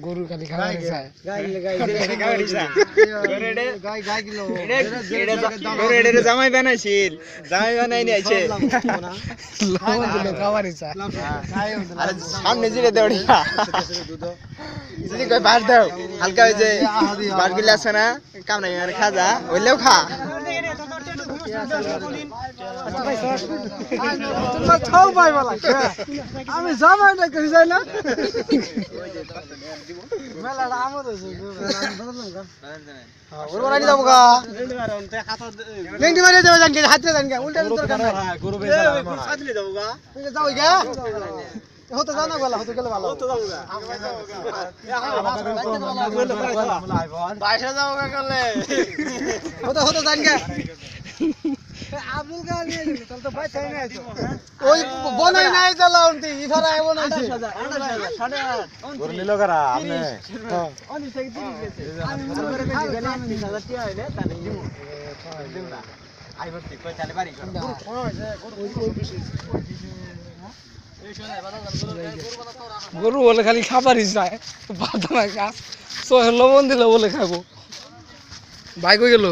গরু খালি খাওয়ার চায় জামাই বানাইছিল জামাই বানাই নিয়েছে খাওয়ার চায় সামনে জিরে দেওয়া যদি কই বার দাও হালকা ওই যে বারগুলো আছে না কামড়াই আর খাজা ওইলেও খা আমি জামাইটা কই যাই না মেলাটা আমদ হইছে ওর বাড়ি যাবো গা লেংটি মারি যাবে জানকে হাতে জানকে উল্টা দরকার নাই গরু বেচা সাথে যাবো গা যাও গা হতে যাও না গলা হতে গেলে ভালো হতে যাও গা বাইরে যাও গা করলে হতে জানকে আব্দুল কালাম নিয়ে গেল তাহলে তো ভাই চাই না ওই বনাই নাই চালাউনতি ইফারা এ বনাইছে গরু নিলো কারা আপনি অনি থেকে 30 গেছে আমি মনে করে বেশি গেলে 3000 টাকা হইলে তাহলে দিব দিব না আই ভর্তি কই চালে বাড়ি কর গরু বলে খালি খাবারই চায় বাদাম গাছ লবণ দিলে বলে খাবো ভাই কই গেল